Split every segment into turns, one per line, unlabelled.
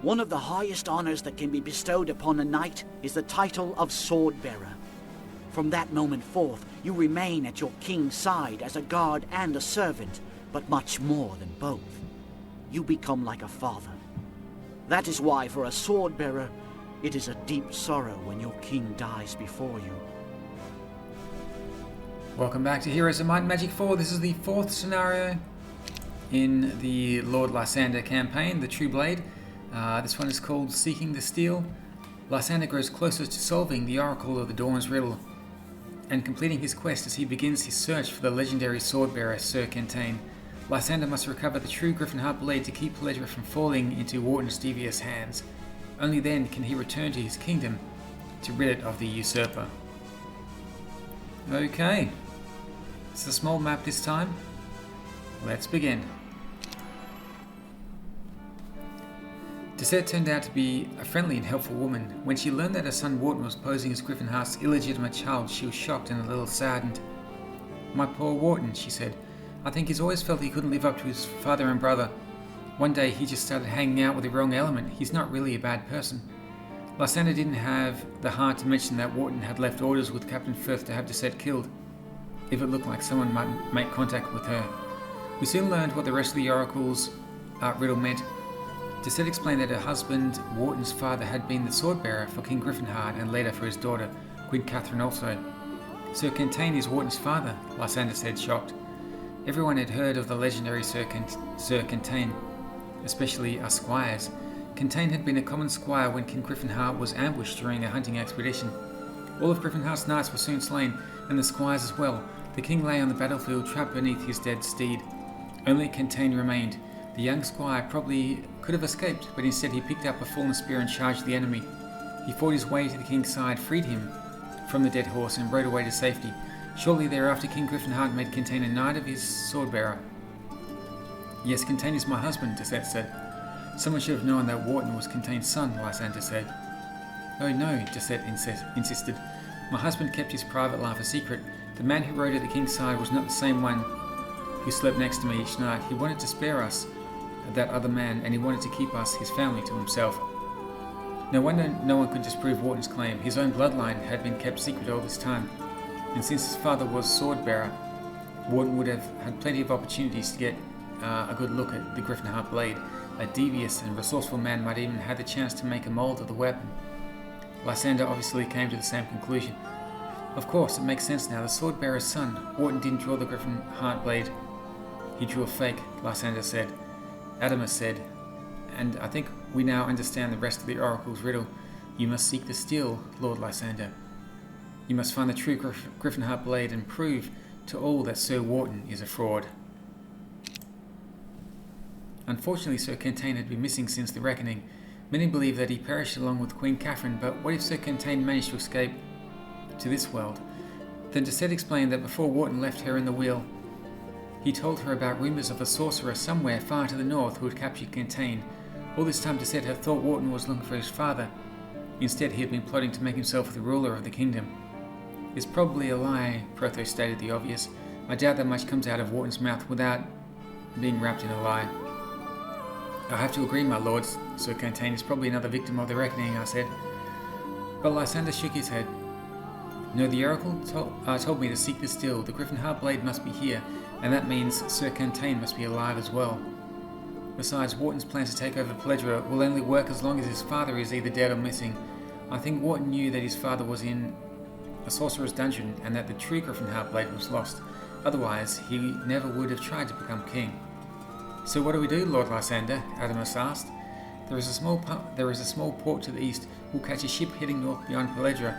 One of the highest honors that can be bestowed upon a knight is the title of sword-bearer. From that moment forth, you remain at your king's side as a guard and a servant, but much more than both. You become like a father. That is why, for a sword-bearer, it is a deep sorrow when your king dies before you.
Welcome back to Heroes of Might and Magic 4. This is the 4th scenario in the Lord Lysander campaign, the True Blade. This one is called Seeking the Steel. Lysander grows closer to solving the Oracle of the Dawn's riddle and completing his quest as he begins his search for the legendary sword-bearer Sir Worton. Lysander must recover the true Gryphonheart Blade to keep Palaedra from falling into Worton's devious hands. Only then can he return to his kingdom to rid it of the usurper. Okay, it's a small map this time. Let's begin. Dissette turned out to be a friendly and helpful woman. When she learned that her son Worton was posing as Gryphonheart's illegitimate child, she was shocked and a little saddened. "My poor Worton," she said. "I think he's always felt he couldn't live up to his father and brother. One day he just started hanging out with the wrong element. He's not really a bad person." Lysander didn't have the heart to mention that Worton had left orders with Captain Firth to have Dissette killed, if it looked like someone might make contact with her. We soon learned what the rest of the Oracle's riddle meant. Dissette explained that her husband, Worton's father, had been the sword-bearer for King Gryphonheart and later for his daughter, Queen Catherine also. "Sir Worton is Worton's father," Lysander said, shocked. Everyone had heard of the legendary Sir Worton, especially us squires. Worton had been a common squire when King Gryphonheart was ambushed during a hunting expedition. All of Gryphonheart's knights were soon slain, and the squires as well. The king lay on the battlefield trapped beneath his dead steed. Only Worton remained. The young squire probably could have escaped, but instead he picked up a fallen spear and charged the enemy. He fought his way to the king's side, freed him from the dead horse, and rode away to safety. Shortly thereafter, King Gryphonheart made Worton a knight of his sword-bearer. "Yes, Worton is my husband," Dissette said. "Someone should have known that Worton was Worton's son," Lysander said. "Oh no," Dissette insisted. "My husband kept his private life a secret. The man who rode at the king's side was not the same one who slept next to me each night. He wanted to spare us that other man, and he wanted to keep us, his family, to himself." No wonder no one could disprove Worton's claim. His own bloodline had been kept secret all this time, and since his father was sword-bearer, Worton would have had plenty of opportunities to get a good look at the Gyphonheart Blade. A devious and resourceful man might even have had the chance to make a mold of the weapon. Lysander obviously came to the same conclusion. "Of course, it makes sense now. The sword-bearer's son. Worton didn't draw the Gyphonheart Blade. He drew a fake," Lysander said. Adamus said, "And I think we now understand the rest of the Oracle's riddle. You must seek the steel, Lord Lysander. You must find the true Gryphonheart Blade and prove to all that Sir Worton is a fraud." Unfortunately, Sir Worton had been missing since the reckoning. Many believe that he perished along with Queen Catherine, but what if Sir Worton managed to escape to this world? Then Dissette explained that before Worton left her in the wheel, he told her about rumours of a sorcerer somewhere far to the north who had captured Worton. All this time Dissette had thought Worton was looking for his father. Instead, he had been plotting to make himself the ruler of the kingdom. "It's probably a lie," Prothos stated the obvious. "I doubt that much comes out of Worton's mouth without being wrapped in a lie." "I have to agree, my lords. Sir Worton is probably another victim of the reckoning," I said. But Lysander shook his head. "No, the Oracle told me to seek the steel. The Gryphonheart Blade must be here, and that means Sir Worton must be alive as well. Besides, Worton's plan to take over Palaedra will only work as long as his father is either dead or missing. I think Worton knew that his father was in a sorcerer's dungeon and that the true Gryphonheart Blade was lost. Otherwise, he never would have tried to become king." "So what do we do, Lord Lysander?" Adamus asked. There is a small port to the east. We'll catch a ship heading north beyond Palaedra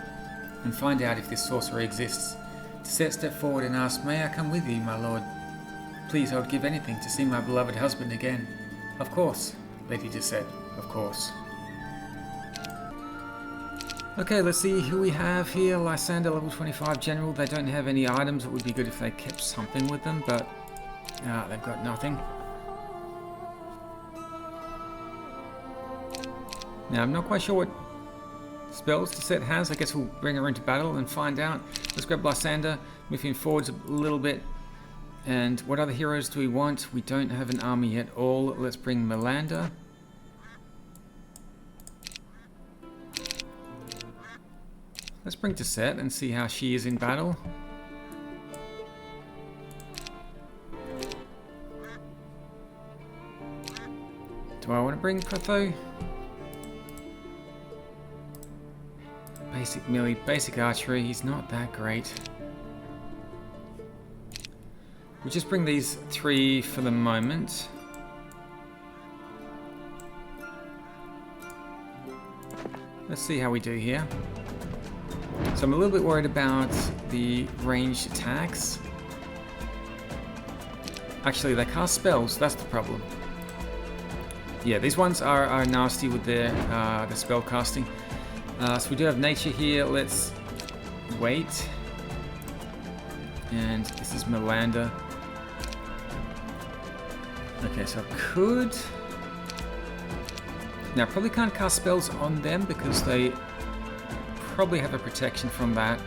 and find out if this sorcerer exists." Dissette stepped forward and asked, "May I come with you, my lord? Please, I would give anything to see my beloved husband again." "Of course, Lady Dissette, of course." Okay, let's see who we have here. Lysander, level 25 general. They don't have any items. It would be good if they kept something with them, but they've got nothing. Now, I'm not quite sure what spells Dissette has. I guess we'll bring her into battle and find out. Let's grab Lysander, move him forwards a little bit. And what other heroes do we want? We don't have an army at all. Let's bring Melander. Let's bring to set and see how she is in battle. Do I want to bring Protho? Basic melee, basic archery, he's not that great. We'll just bring these 3 for the moment. Let's see how we do here. So I'm a little bit worried about the ranged attacks. Actually, they cast spells, that's the problem. Yeah, these ones are nasty with their the spell casting. So we do have nature here. Let's wait. And this is Lysander. Okay, so I could... Now, I probably can't cast spells on them because they probably have a protection from that.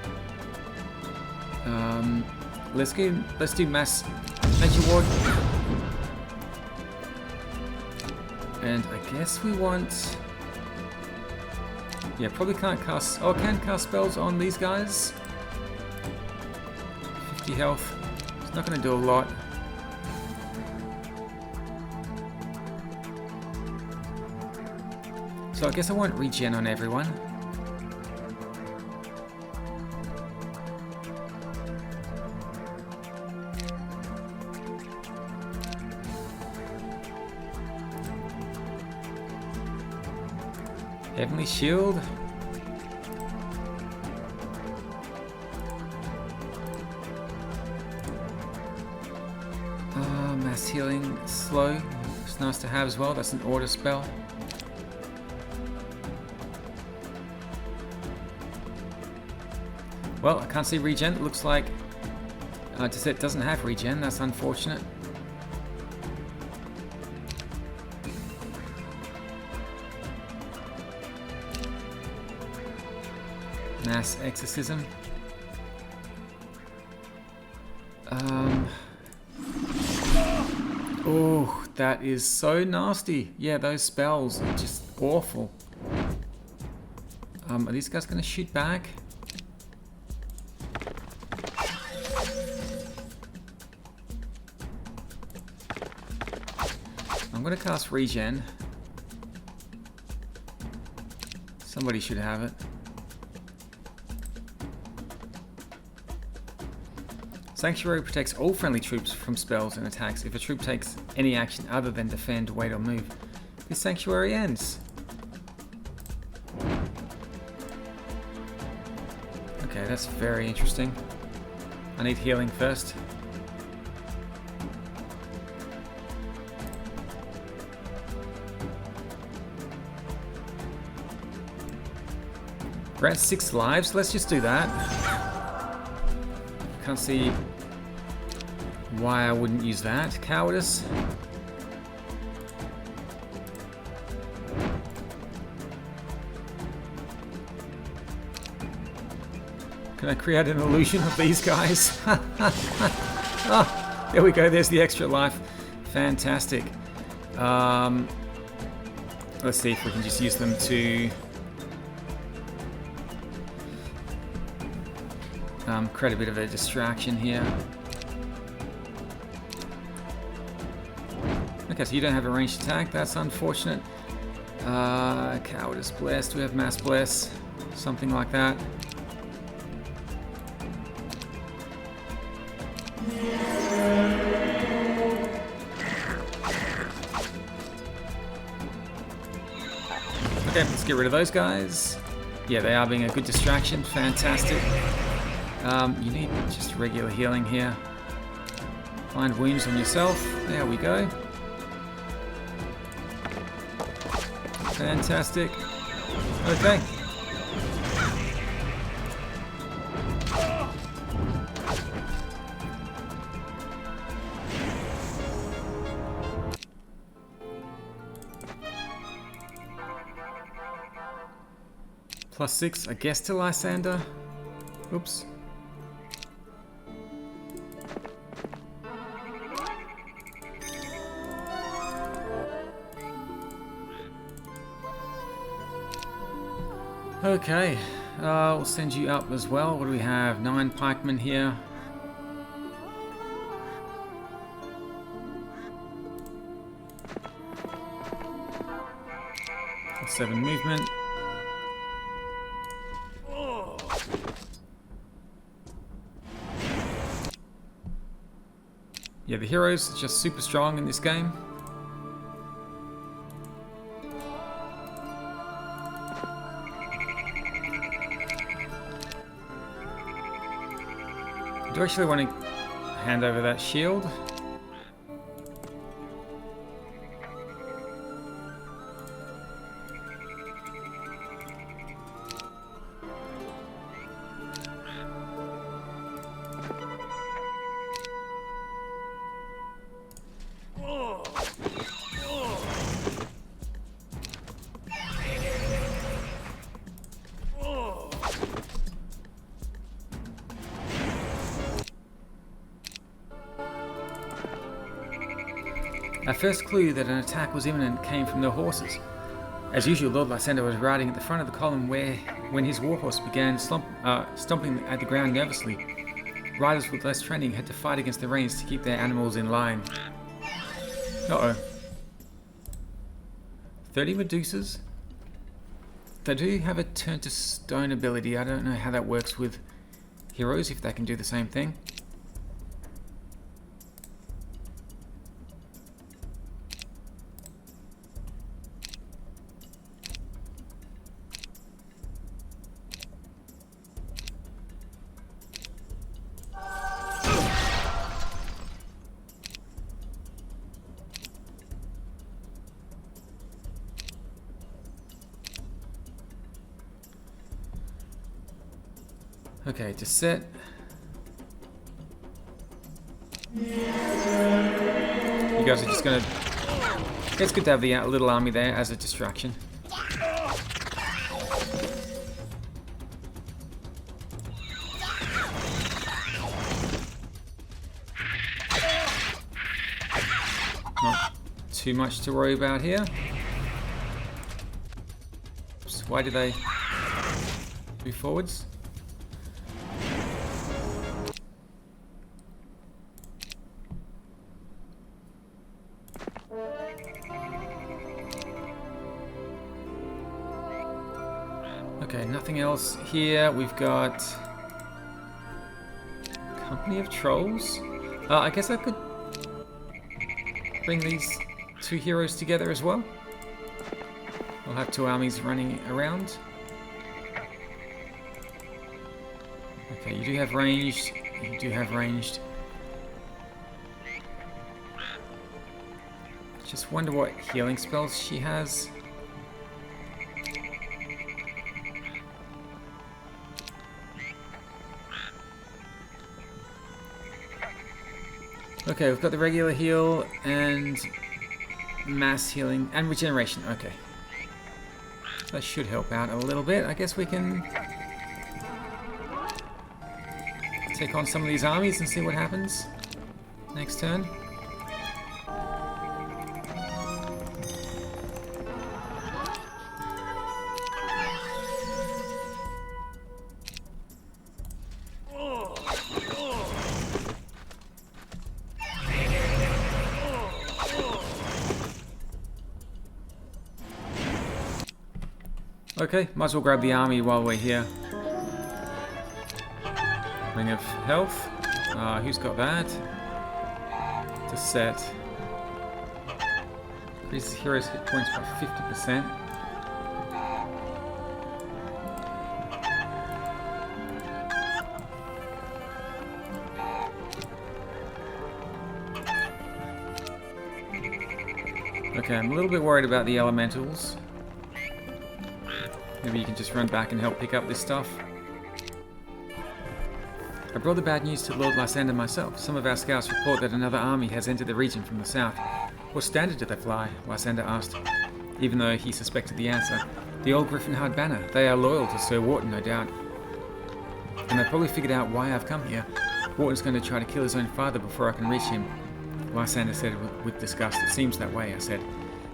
Let's do mass nature ward. And I guess we want... Yeah, probably can't cast... Oh, can cast spells on these guys. 50 health. It's not going to do a lot. So I guess I won't regen on everyone. Heavenly Shield. Mass Healing Slow. It's nice to have as well. That's an order spell. Well, I can't see regen. It looks like Desert doesn't have regen. That's unfortunate. Mass Exorcism. Oh, that is so nasty. Yeah, those spells are just awful. Are these guys going to shoot back? I'm going to cast regen. Somebody should have it. Sanctuary protects all friendly troops from spells and attacks if a troop takes any action other than defend, wait, or move. This sanctuary ends. Okay, that's very interesting. I need healing first. Grant 6 lives. Let's just do that. Can't see why I wouldn't use that. Cowardice. Can I create an illusion of these guys? Oh, there we go. There's the extra life. Fantastic. Let's see if we can just use them to create a bit of a distraction here. Okay, so you don't have a ranged attack. That's unfortunate. Cowardice Bless. Do we have Mass Bless? Something like that. Okay, let's get rid of those guys. Yeah, they are being a good distraction. Fantastic. You need just regular healing here. Find wounds on yourself. There we go. Fantastic. Okay. +6, I guess, to Lysander. Oops. Okay, we'll send you up as well. What do we have? 9 pikemen here. +7 movement. Yeah, the heroes are just super strong in this game. I do actually want to hand over that shield. Our first clue that an attack was imminent came from the horses. As usual, Lord Lysander was riding at the front of the column when his warhorse began stomping at the ground nervously. Riders with less training had to fight against the reins to keep their animals in line. Uh-oh. 30 Medusas? They do have a turn to stone ability. I don't know how that works with heroes, if they can do the same thing. Okay, to set. You guys are just gonna. It's good to have the little army there as a distraction. Not too much to worry about here. Oops, why do they move forwards? Okay, nothing else here. We've got Company of Trolls. I guess I could bring these 2 heroes together as well. We'll have 2 armies running around. Okay, you do have ranged. You do have ranged. Just wonder what healing spells she has. Okay, we've got the regular heal and mass healing and regeneration. Okay. That should help out a little bit. I guess we can take on some of these armies and see what happens next turn. Okay, might as well grab the army while we're here. Ring of Health. Who's got that? To set. Increases heroes' hit points by 50%. Okay, I'm a little bit worried about the elementals. Maybe you can just run back and help pick up this stuff. I brought the bad news to Lord Lysander myself. Some of our scouts report that another army has entered the region from the south. What standard do they fly? Lysander asked, even though he suspected the answer. The old Gryphonheart banner. They are loyal to Sir Worton, no doubt. And they probably figured out why I've come here. Worton's going to try to kill his own father before I can reach him. Lysander said with disgust. It seems that way, I said.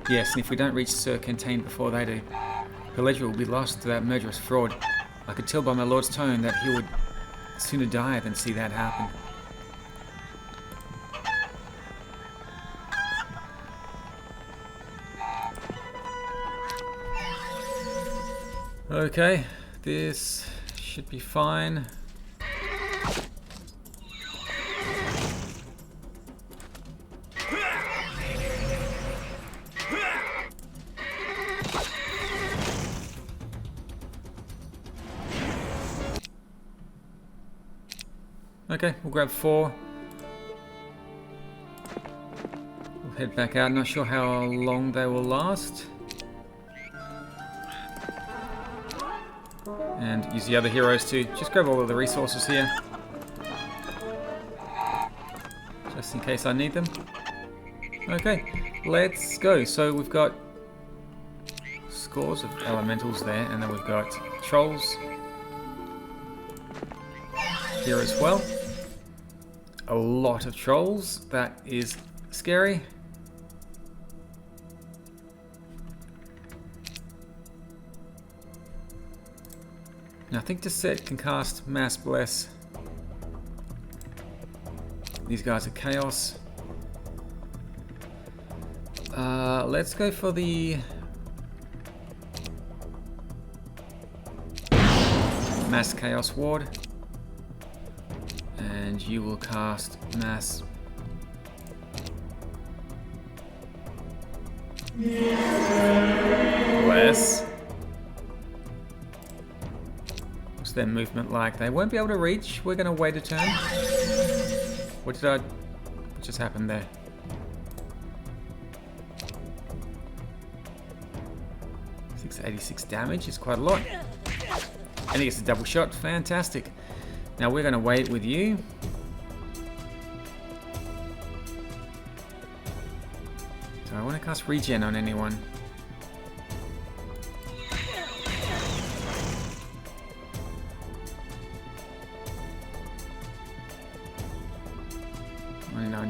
Yes, and if we don't reach Sir Kentain before they do, Palaedra will be lost to that murderous fraud. I could tell by my lord's tone that he would sooner die than see that happen. Okay, this should be fine. Okay, we'll grab 4. We'll head back out. Not sure how long they will last. And use the other heroes to just grab all of the resources here. Just in case I need them. Okay, let's go. So we've got scores of elementals there, and then we've got trolls here as well. A lot of trolls. That is scary. Now I think Desset can cast Mass Bless. These guys are Chaos. Let's go for the Mass Chaos Ward. And you will cast Mass Bless. What's their movement like? They won't be able to reach. We're going to wait a turn. What just happened there? $686 damage is quite a lot. And he gets a double shot. Fantastic. Now we're going to wait with you. Do I want to cast regen on anyone?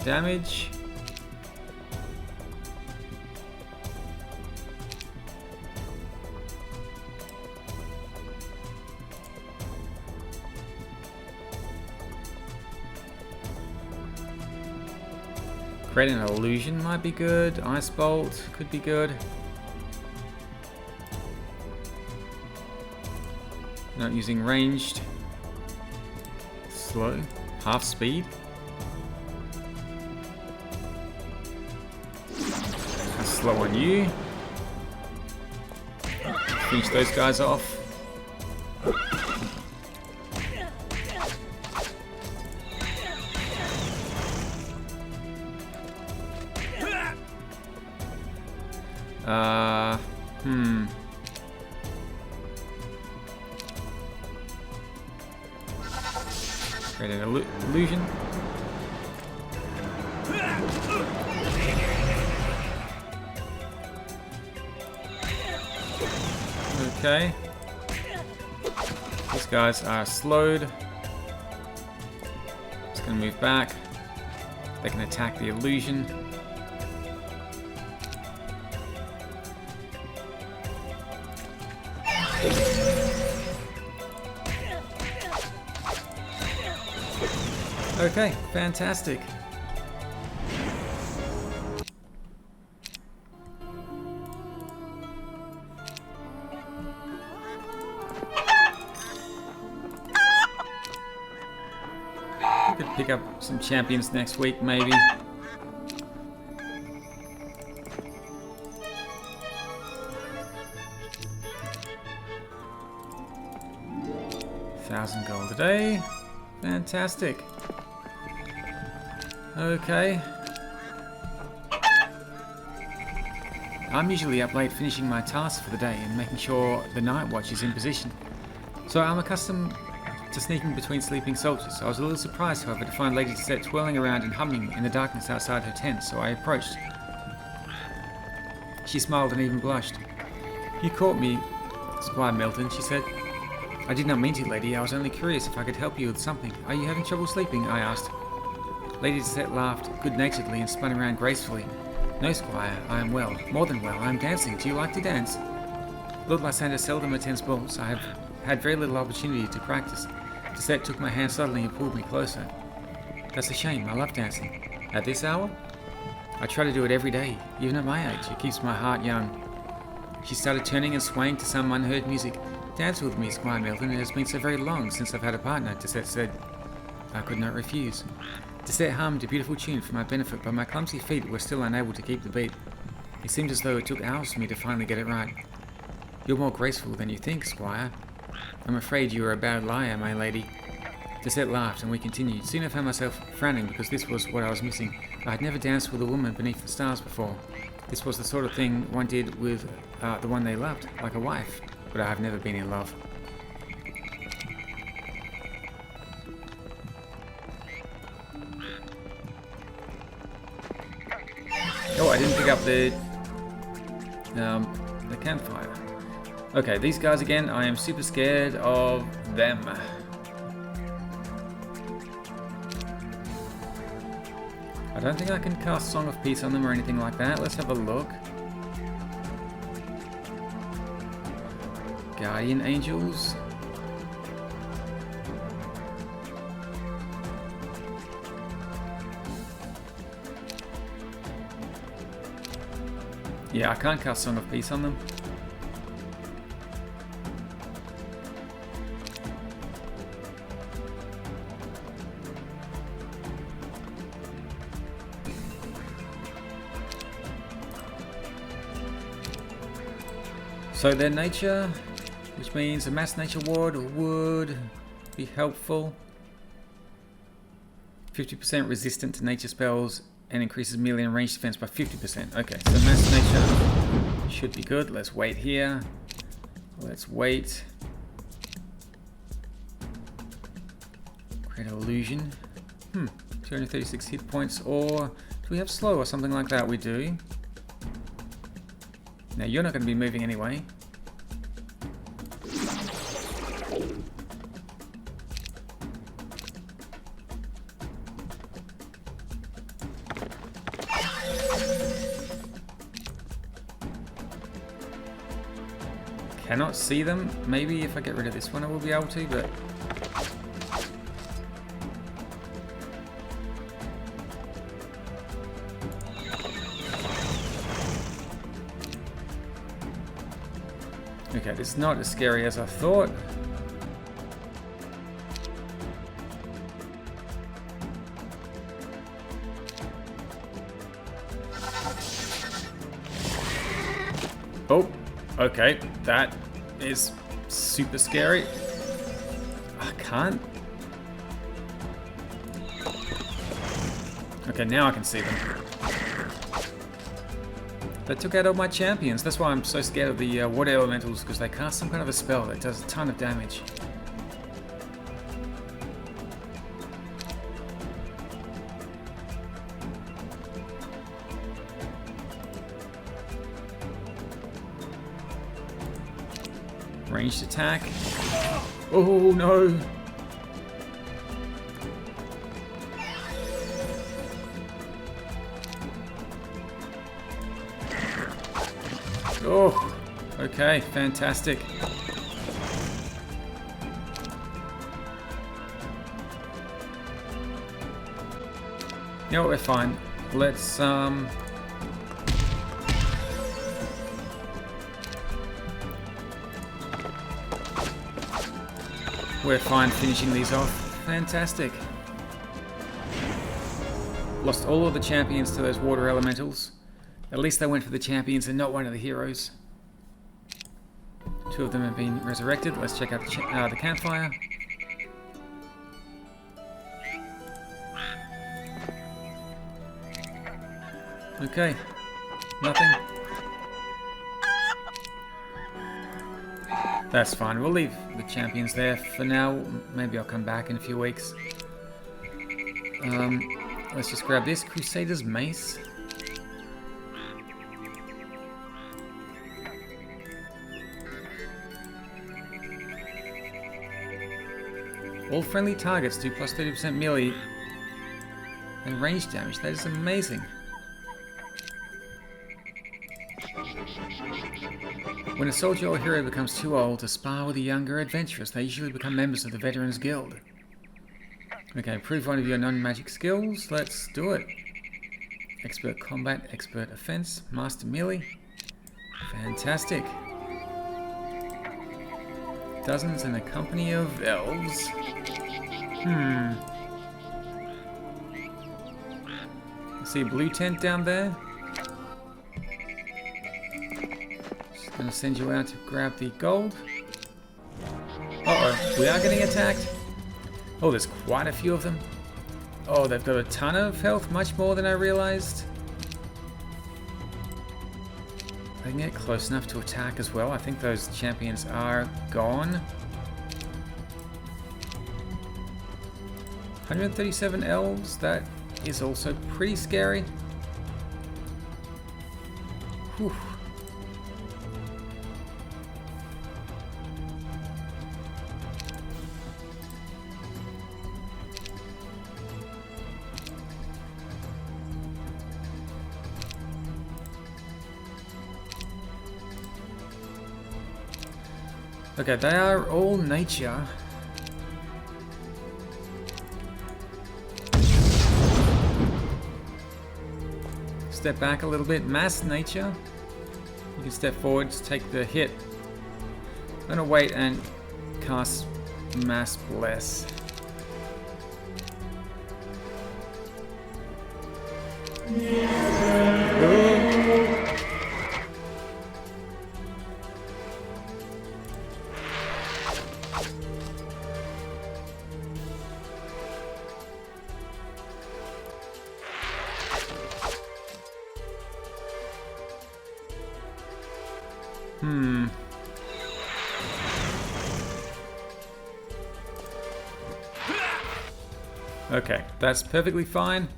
Damage. Create an illusion might be good. Ice Bolt could be good. Not using ranged. Slow. Half speed. Slow on you. Finish those guys off. Create an illusion. Okay. These guys are slowed. Just gonna move back. They can attack the illusion. Okay, fantastic. Pick up some champions next week, maybe. $1,000 gold a day. Fantastic. Okay. I'm usually up late finishing my tasks for the day and making sure the night watch is in position. So I'm accustomed to sneaking between sleeping soldiers. I was a little surprised, however, to find Lady Desset twirling around and humming in the darkness outside her tent, so I approached. She smiled and even blushed. "You caught me, Squire Milton," she said. "I did not mean to, lady. I was only curious if I could help you with something. Are you having trouble sleeping?" I asked. Lady Desset laughed good-naturedly and spun around gracefully. "No, Squire, I am well. More than well. I am dancing. Do you like to dance?" "Lord Lysander seldom attends balls. I have had very little opportunity to practice. Dissette took my hand suddenly and pulled me closer. That's a shame, I love dancing. At this hour? I try to do it every day, even at my age. It keeps my heart young. She started turning and swaying to some unheard music. Dance with me, Squire Milton. It has been so very long since I've had a partner, Dissette said. I could not refuse. Dissette hummed a beautiful tune for my benefit, but my clumsy feet were still unable to keep the beat. It seemed as though it took hours for me to finally get it right. You're more graceful than you think, Squire. I'm afraid you are a bad liar, my lady. Dissette laughed, and we continued. Soon I found myself frowning because this was what I was missing. I had never danced with a woman beneath the stars before. This was the sort of thing one did with the one they loved, like a wife. But I have never been in love. Oh, I didn't pick up the campfire. Okay, these guys again, I am super scared of them. I don't think I can cast Song of Peace on them or anything like that. Let's have a look. Guardian Angels. Yeah, I can't cast Song of Peace on them. So their nature, which means a mass nature ward would be helpful. 50% resistant to nature spells and increases melee and range defense by 50%. Okay, so mass nature should be good. Let's wait here. Let's wait. Create illusion. 236 hit points, or do we have slow or something like that? We do. Now you're not going to be moving anyway. Cannot see them. Maybe if I get rid of this one I will be able to, but... Okay, this is not as scary as I thought. Oh, okay, that is super scary. I can't. Okay, now I can see them. That took out all my champions. That's why I'm so scared of the water elementals, because they cast some kind of a spell that does a ton of damage. Ranged attack. Oh no! Oh, okay, fantastic. You know what, we're fine. Let's we're fine finishing these off. Fantastic. Lost all of the champions to those water elementals. At least they went for the champions and not one of the heroes. Two of them have been resurrected. Let's check out the campfire. Okay, nothing. That's fine. We'll leave the champions there for now. Maybe I'll come back in a few weeks. Let's just grab this Crusader's Mace. All friendly targets do plus 30% melee and range damage. That is amazing. When a soldier or hero becomes too old to spar with a younger adventurous, they usually become members of the Veterans Guild. Okay, prove one of your non-magic skills. Let's do it. Expert combat, expert offense, master melee. Fantastic. Dozens in a company of elves. See a blue tent down there? Just gonna send you out to grab the gold. Uh-oh, we are getting attacked. Oh, there's quite a few of them. Oh, they've got a ton of health, much more than I realized. They can get close enough to attack as well. I think those champions are gone. 137 elves, that is also pretty scary. Whew. Okay, they are all nature. Step back a little bit. Mass nature. You can step forward to take the hit. I'm gonna wait and cast Mass Bless. Okay, that's perfectly fine.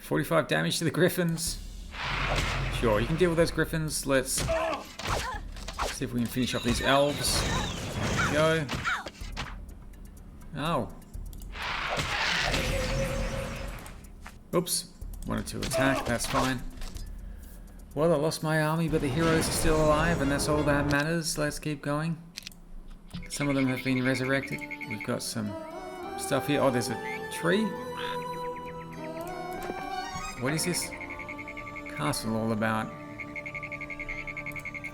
$45 damage to the griffins. Sure, you can deal with those griffins. Let's see if we can finish off these elves. There we go. Oh. Oops. Wanted to attack, that's fine. Well, I lost my army, but the heroes are still alive, and that's all that matters. Let's keep going. Some of them have been resurrected. We've got some stuff here. Oh, there's a tree. What is this castle all about?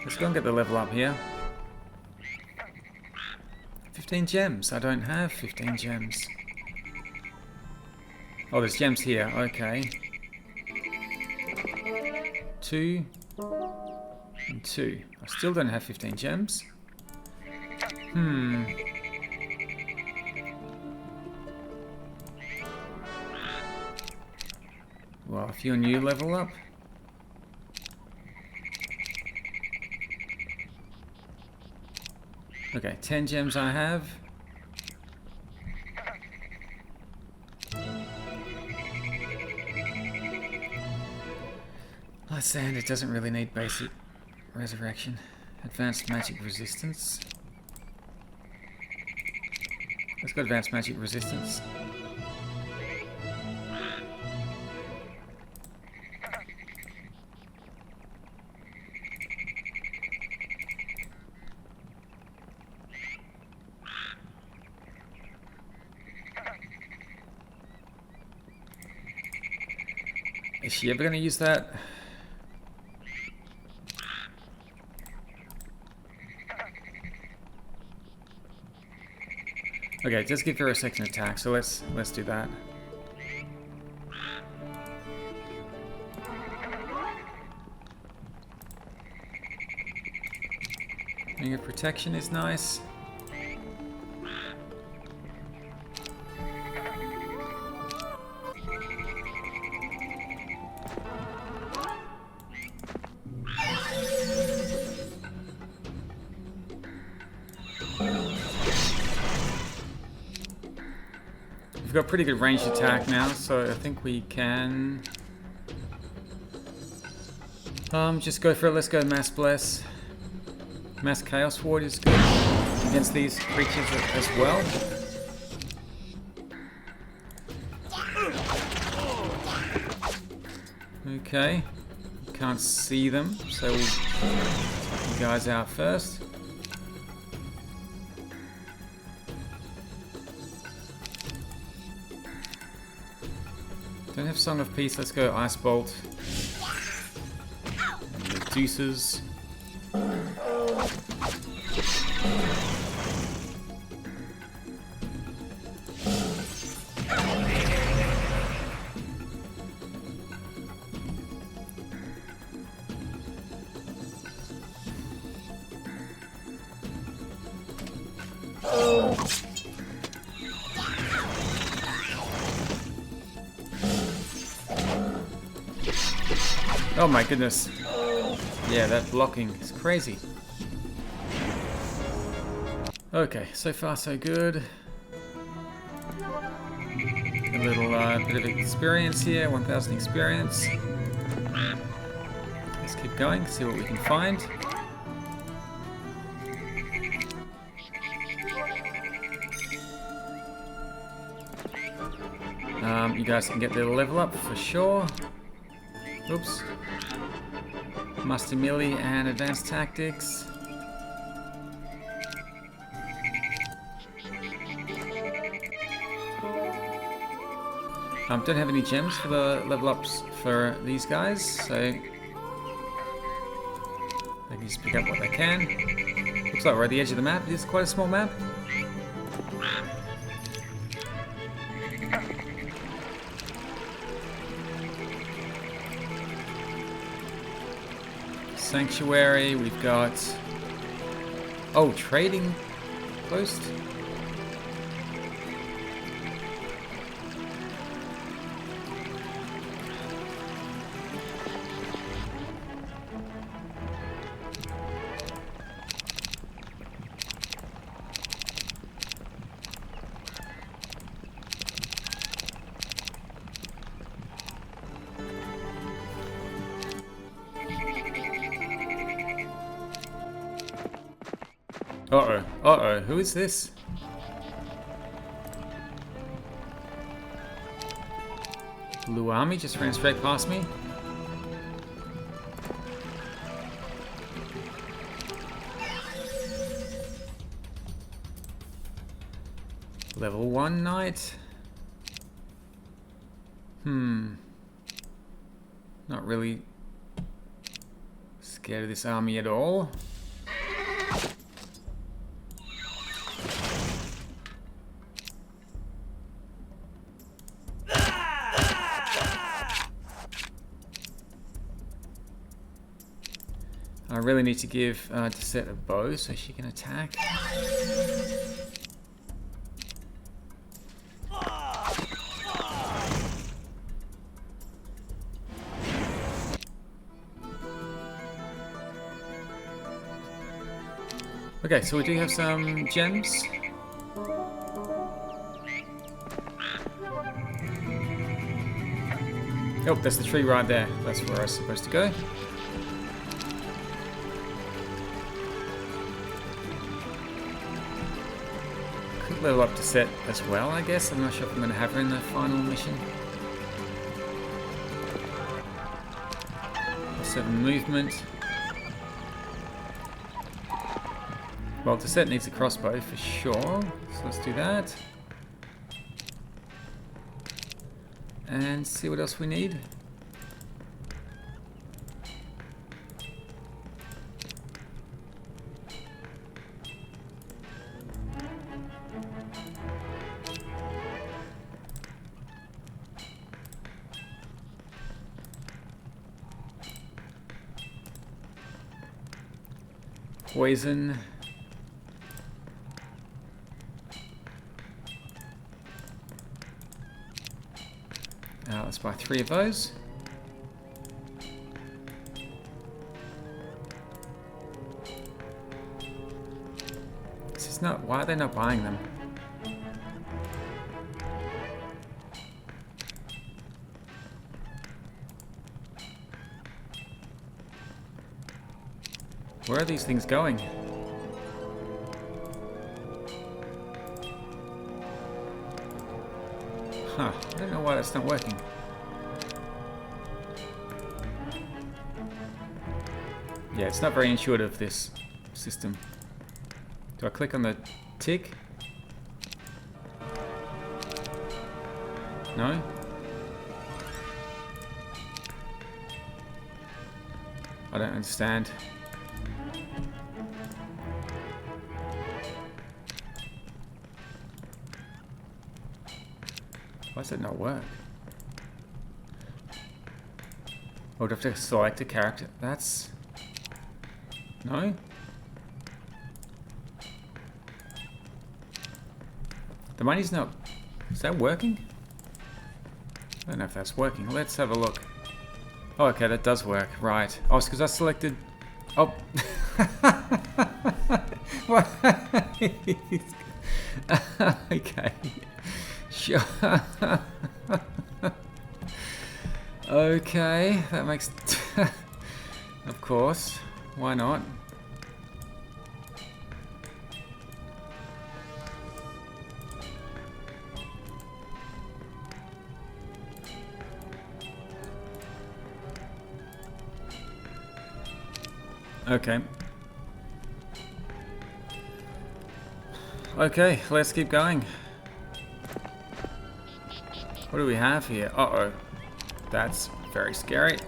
Let's go and get the level up here. 15 gems. I don't have 15 gems. Oh, there's gems here. Okay. 2 and 2. I still don't have 15 gems. Well, if you're new, level up. Okay, 10 gems I have. Lysander doesn't really need basic resurrection. Advanced magic resistance. Let's go advanced magic resistance. Is she ever going to use that? Okay, just give her a second attack, so let's do that. Ring of protection is nice. We've got pretty good ranged attack now, so I think we can Just go for it. Let's go Mass Bless. Mass Chaos Ward is good against these creatures as well. Okay. Can't see them, so we'll take you guys out first. Don't have Song of Peace, let's go Ice Bolt. Deuces. Oh my goodness. Yeah, that blocking is crazy. Okay, so far so good. A little bit of experience here, 1000 experience. Let's keep going, see what we can find. You guys can get the level up for sure. Oops. Master Melee and Advanced Tactics. Don't have any gems for the level ups for these guys, so they can just pick up what they can. Looks like we're at the edge of the map. It is quite a small map. Sanctuary, we've got... Oh, trading post? Uh-oh, uh-oh, who is this? Blue army just ran straight past me. Level 1 knight. Not really scared of this army at all. I really need to give Desette a bow so she can attack. Okay, so we do have some gems. Oh, that's the tree right there. That's where I was supposed to go. Could level up Desette as well, I guess. I'm not sure if I'm going to have her in the final mission. 7 movement. Well, Desette needs a crossbow for sure, so let's do that. And see what else we need. Poison. Let's buy 3 of those. This is not... Why are they not buying them? Where are these things going? Huh, I don't know why that's not working. Yeah, it's not very intuitive, this system. Do I click on the tick? No? I don't understand. Why does it not work? Oh, do I have to select a character? That's... No? The money's not... Is that working? I don't know if that's working. Let's have a look. Oh, okay, that does work. Right. Oh, it's because I selected... Oh. What? Okay. Sure. Okay, that makes... Of course. Why not? Okay. Okay, let's keep going. What do we have here? Uh-oh. That's very scary.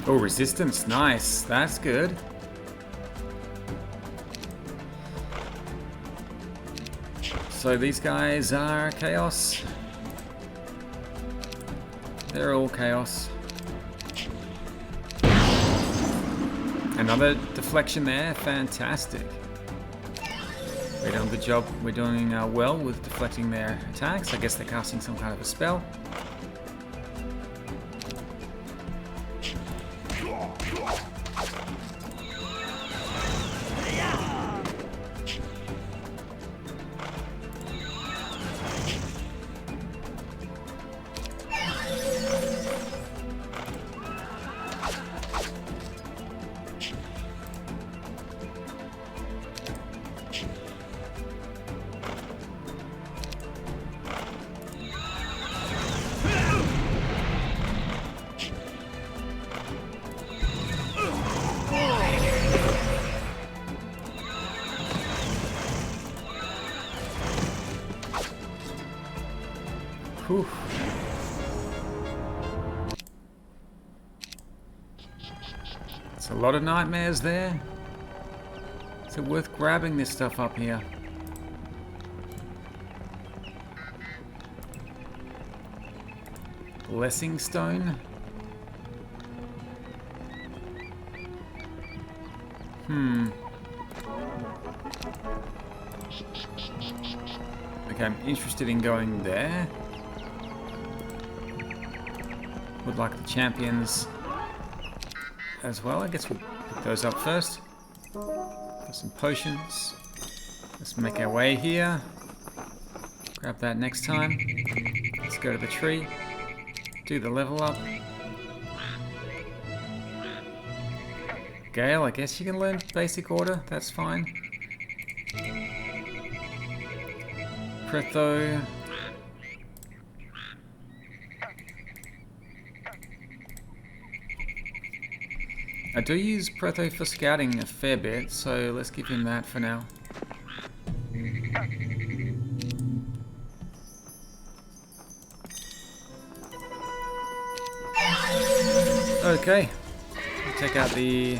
Oh, resistance. Nice. That's good. So these guys are chaos. They're all chaos. Another deflection there. Fantastic. We're doing a good job. We're doing well with deflecting their attacks. I guess they're casting some kind of a spell. Whew. That's a lot of nightmares there. Is it worth grabbing this stuff up here? Blessing stone? Okay, I'm interested in going there. Would like the champions as well. I guess we'll pick those up first. Got some potions. Let's make our way here. Grab that next time. Let's go to the tree. Do the level up. Gale, I guess you can learn basic order. That's fine. Pretho. I do use Pretho for scouting a fair bit, so let's give him that for now. Okay, we'll take out the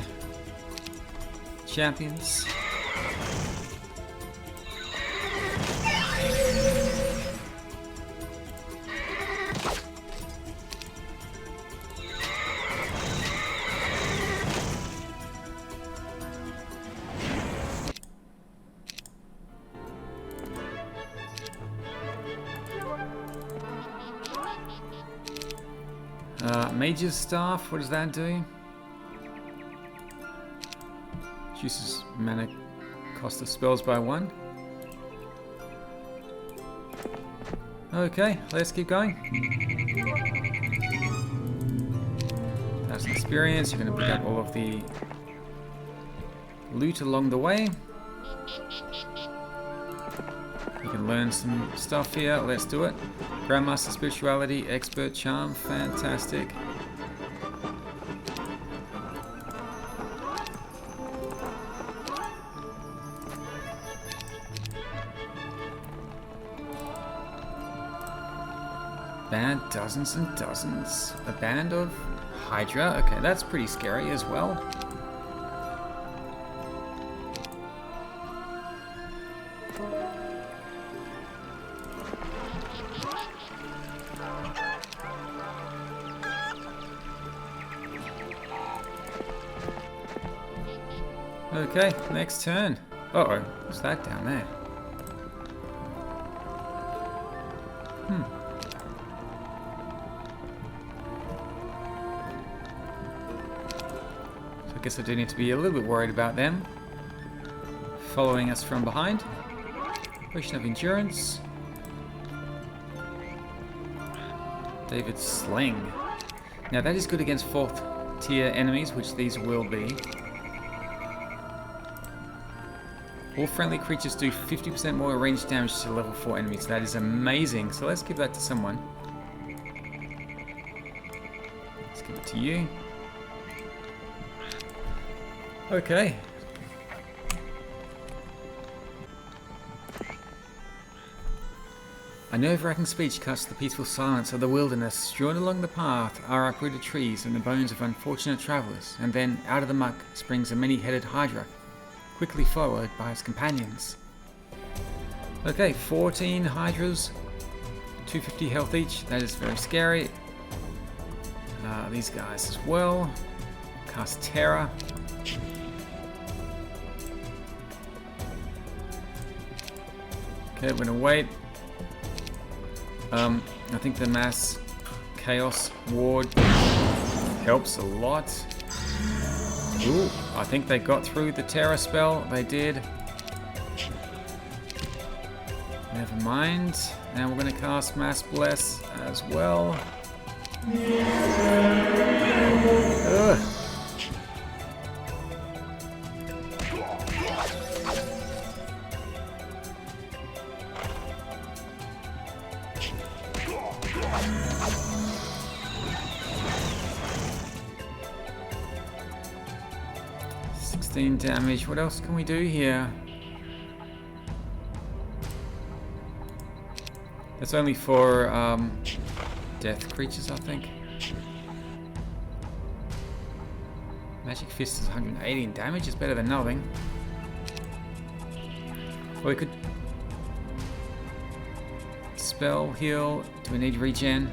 champions. Mage's Staff, what does that do? Reduces mana cost of spells by 1. Okay, let's keep going. That's an experience. You're going to pick up all of the loot along the way. You can learn some stuff here. Let's do it. Grandmaster Spirituality, Expert Charm. Fantastic. Band, dozens and dozens. A band of Hydra. Okay, that's pretty scary as well. Okay, next turn. Uh-oh, what's that down there? I guess I do need to be a little bit worried about them following us from behind. Potion of Endurance. David's Sling. Now that is good against 4th tier enemies, which these will be. All friendly creatures do 50% more ranged damage to level 4 enemies. That is amazing. So let's give that to someone. Let's give it to you. Okay. A nerve-wracking speech cuts the peaceful silence of the wilderness. Strewn along the path are uprooted trees and the bones of unfortunate travellers, and then out of the muck springs a many-headed Hydra, quickly followed by its companions. Okay, 14 Hydras, 250 health each. That is very scary. These guys as well. Cast Terror. Okay, we're gonna wait. I think the Mass Chaos Ward helps a lot. Ooh, I think they got through the Terror spell. They did. Never mind. Now we're gonna cast Mass Bless as well. Ugh. Damage. What else can we do here? That's only for death creatures, I think. Magic Fist is 118 damage. It's better than nothing. Or we could spell heal. Do we need regen?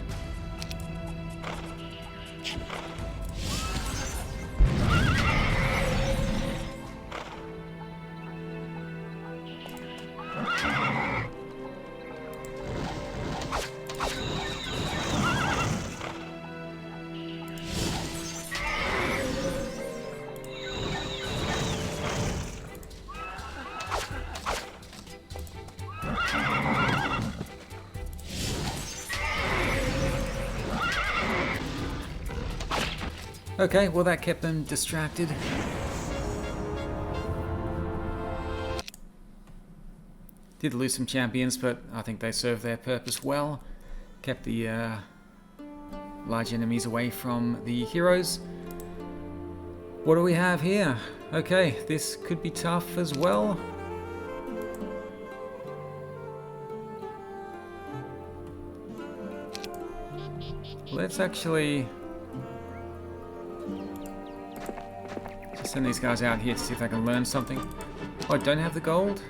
Okay, well that kept them distracted. Did lose some champions, but I think they served their purpose well. Kept the large enemies away from the heroes. What do we have here? Okay, this could be tough as well. Let's actually just send these guys out here to see if I can learn something. Oh, I don't have the gold?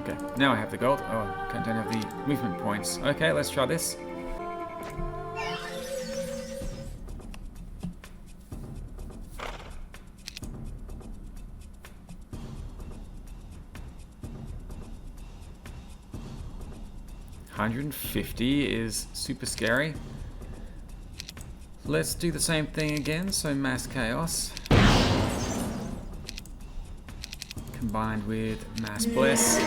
Okay, now I have the gold. Oh, I don't have the movement points. Okay, let's try this. $150 is super scary. Let's do the same thing again, so Mass Chaos. combined with Mass Bless.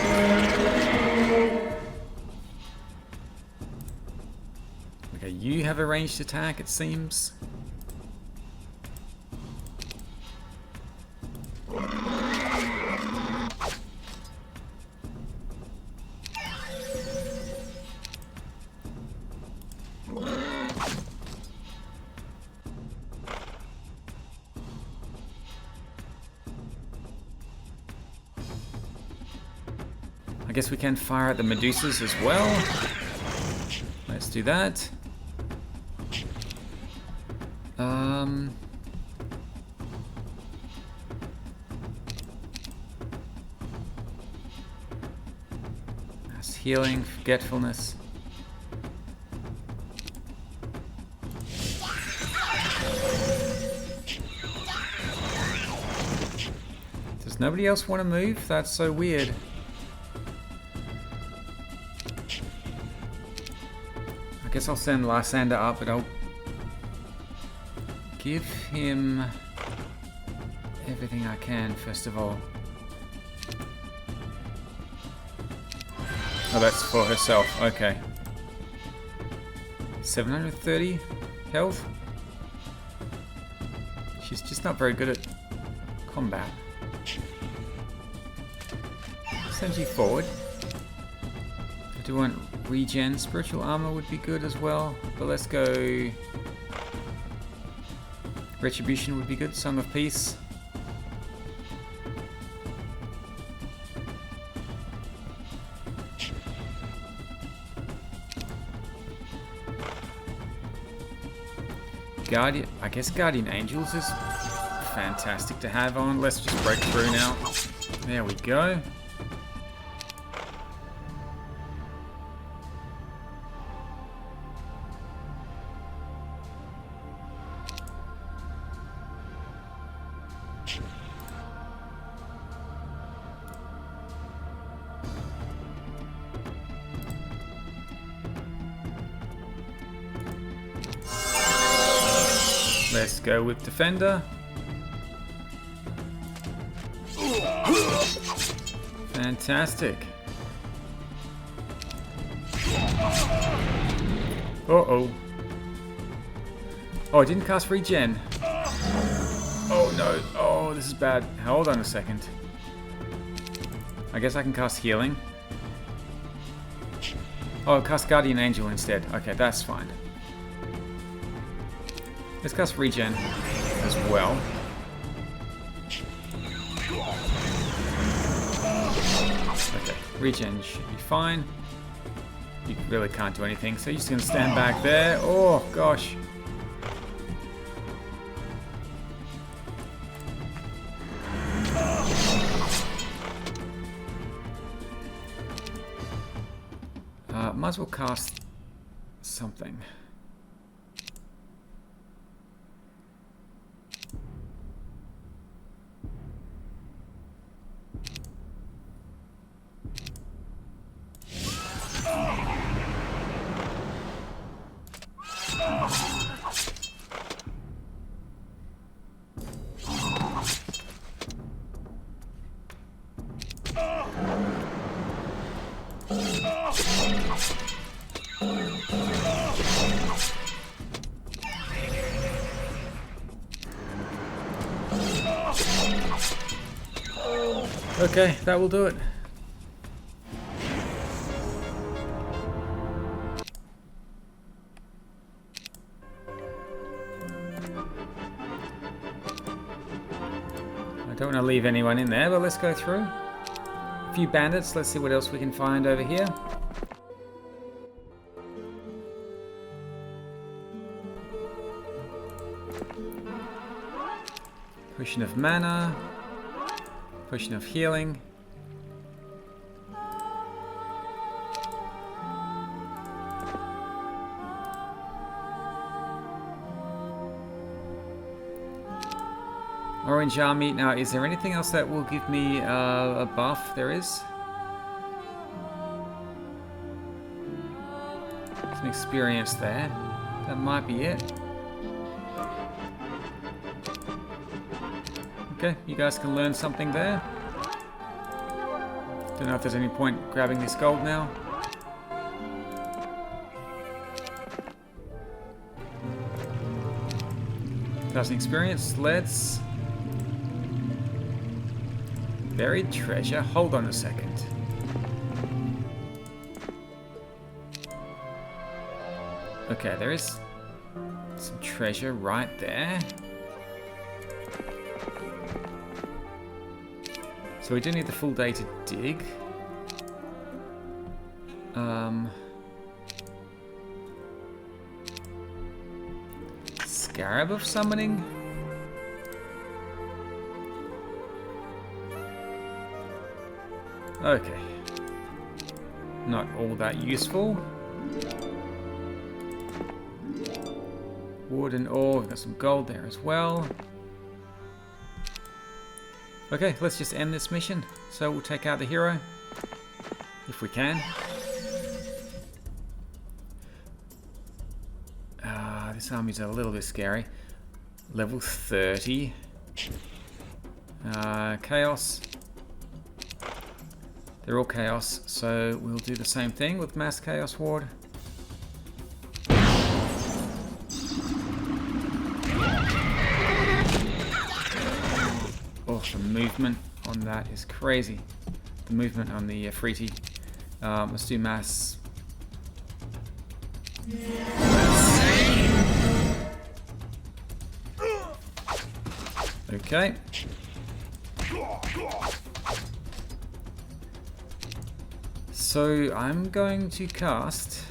Okay, you have a ranged attack, it seems. I guess we can fire at the Medusas as well. Let's do that. Mass healing, forgetfulness. Does nobody else want to move? That's so weird. I guess I'll send Lysander up, but I'll give him everything I can, first of all. Oh, that's for herself. Okay. 730 health. She's just not very good at combat. Sends you forward. I do want regen. Spiritual armor would be good as well, but let's go. Retribution would be good. Song of Peace. Guardian. I guess Guardian Angels is fantastic to have on. Let's just break through now. There we go. Let's go with Defender. Fantastic. Uh-oh. Oh, I didn't cast regen. Oh no. Oh, this is bad. Hold on a second. I guess I can cast healing. Oh, I'll cast Guardian Angel instead. Okay, that's fine. Let's cast regen as well. Okay, regen should be fine. You really can't do anything, so you're just gonna stand back there. Oh gosh. Might as well cast something. Okay, that will do it. I don't want to leave anyone in there, but let's go through. A few bandits, let's see what else we can find over here. Potion of mana. Potion of healing. Orange army. Now, is there anything else that will give me a buff? There is. Some experience there. That might be it. Okay, you guys can learn something there. Don't know if there's any point grabbing this gold now. 1,000 experience. Let's... Buried treasure. Hold on a second. Okay, there is some treasure right there. So we do need the full day to dig. Scarab of summoning. Okay. Not all that useful. Wood and ore, we've got some gold there as well. Okay, let's just end this mission. So we'll take out the hero, if we can. This army's a little bit scary. Level 30. Chaos. They're all chaos, so we'll do the same thing with mass chaos ward. Oh, the movement on that is crazy. The movement on the Freety. Let's do mass. Okay. So I'm going to cast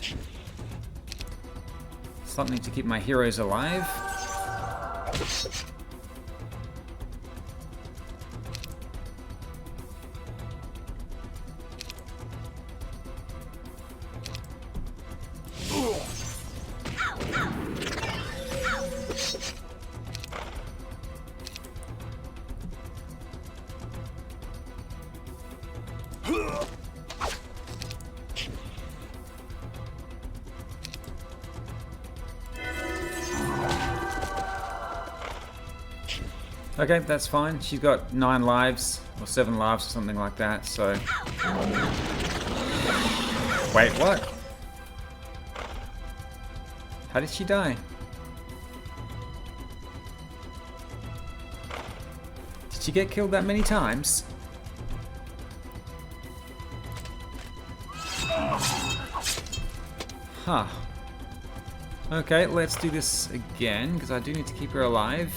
something to keep my heroes alive. Okay, that's fine. She's got 9 lives, or 7 lives, or something like that, so... Wait, what? How did she die? Did she get killed that many times? Huh. Okay, let's do this again, because I do need to keep her alive.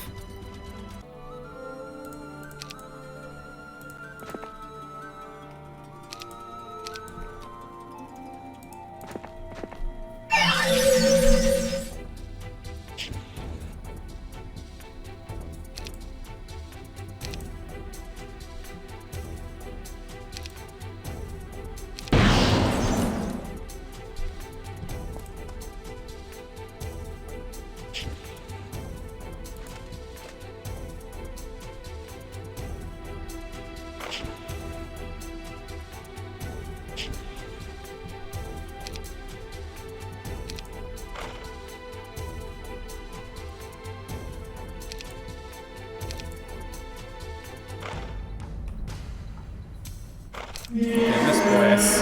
Goodness bless.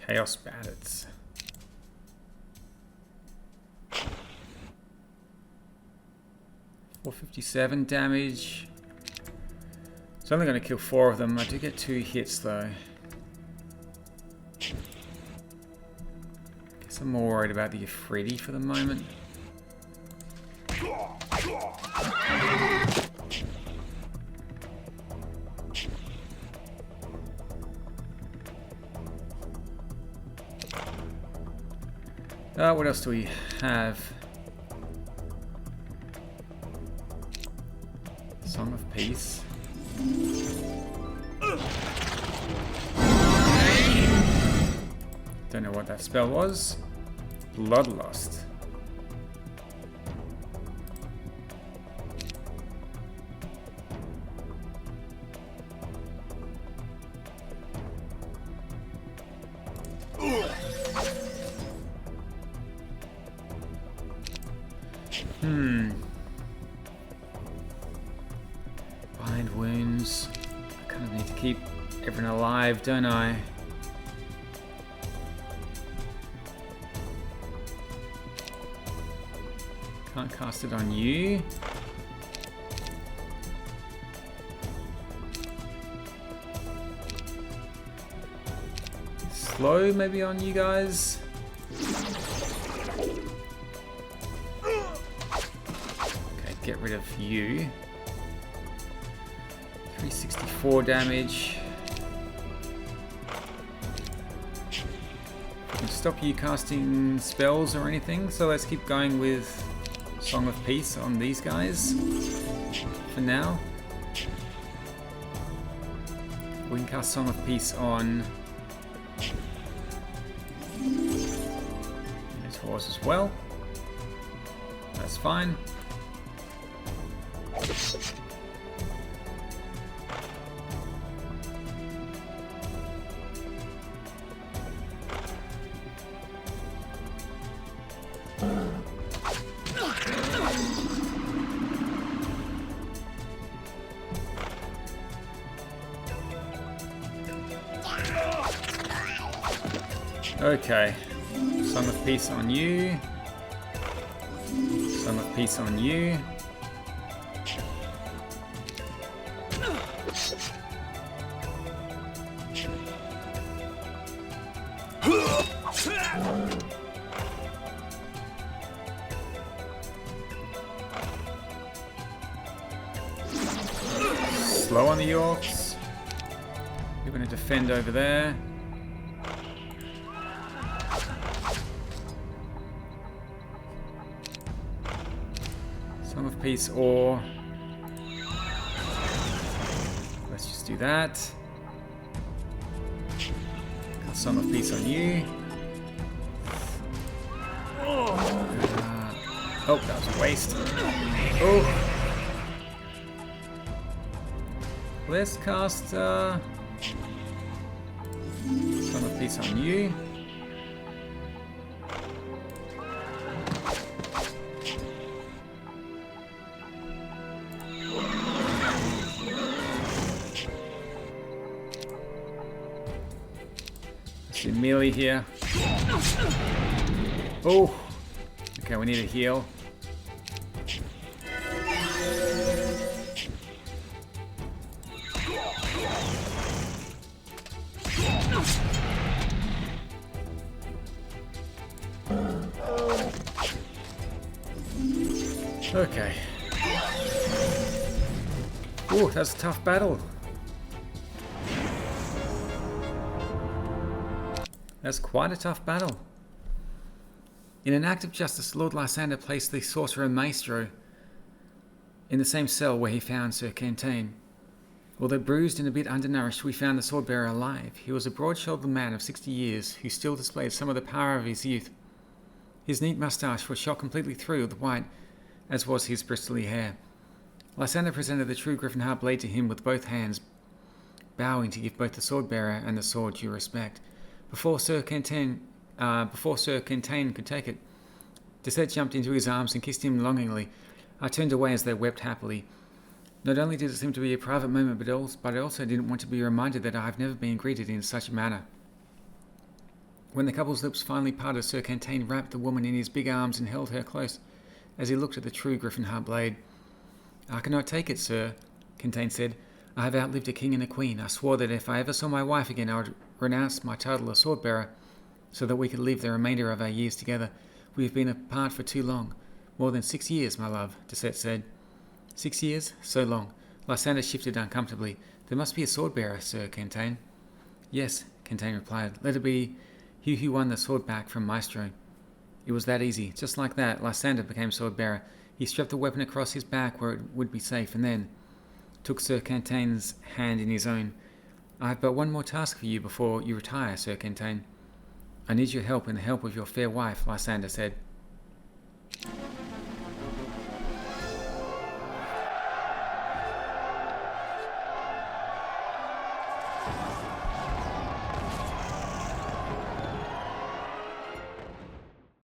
Chaos bandits. $457 damage. It's only going to kill 4 of them. I do get 2 hits though. Guess I'm more worried about the Ifriti for the moment. What else do we have? Song of Peace. Don't know what that spell was. Bloodlust. everyone alive, don't I? Can't cast it on you. Slow maybe on you guys. Okay, get rid of you. 364 damage. Can stop you casting spells or anything, so let's keep going with Song of Peace on these guys for now. We can cast Song of Peace on his horse as well. That's fine. Okay, Song of Peace on you. Song of Peace on you. Slow on the Yorks. You're going to defend over there. Song of Peace or... Let's just do that. Song of Peace on you. Oh, that was a waste. Oh. Let's cast Song of Peace on you. Let's do melee here. Oh. Okay, we need a heal. Okay. Ooh, that's a tough battle. That's quite a tough battle. In an act of justice, Lord Lysander placed the sorcerer Maestro in the same cell where he found Sir Cantain. Although bruised and a bit undernourished, we found the sword-bearer alive. He was a broad-shouldered man of 60 years who still displayed some of the power of his youth. His neat moustache was shot completely through with white, as was his bristly hair. Lysander presented the true Gryphonheart Blade to him with both hands, bowing to give both the sword-bearer and the sword due respect. Before Sir Cantain could take it, Dissette jumped into his arms and kissed him longingly. I turned away as they wept happily. Not only did it seem to be a private moment, but I also didn't want to be reminded that I have never been greeted in such a manner. When the couple's lips finally parted, Sir Cantain wrapped the woman in his big arms and held her close as he looked at the true Gryphonheart Blade. I cannot take it, sir, Cantain said. I have outlived a king and a queen. I swore that if I ever saw my wife again, I would renounce my title of sword-bearer, so that we could live the remainder of our years together. We have been apart for too long. More than 6 years, my love, Dissette said. 6 years? So long. Lysander shifted uncomfortably. There must be a sword-bearer, Sir Cantain. Yes, Cantain replied. Let it be he who won the sword back from Maestro. It was that easy. Just like that, Lysander became sword-bearer. He strapped the weapon across his back where it would be safe, and then took Sir Cantain's hand in his own. I have but one more task for you before you retire, Sir Cantain. I need your help and the help of your fair wife, Lysander said.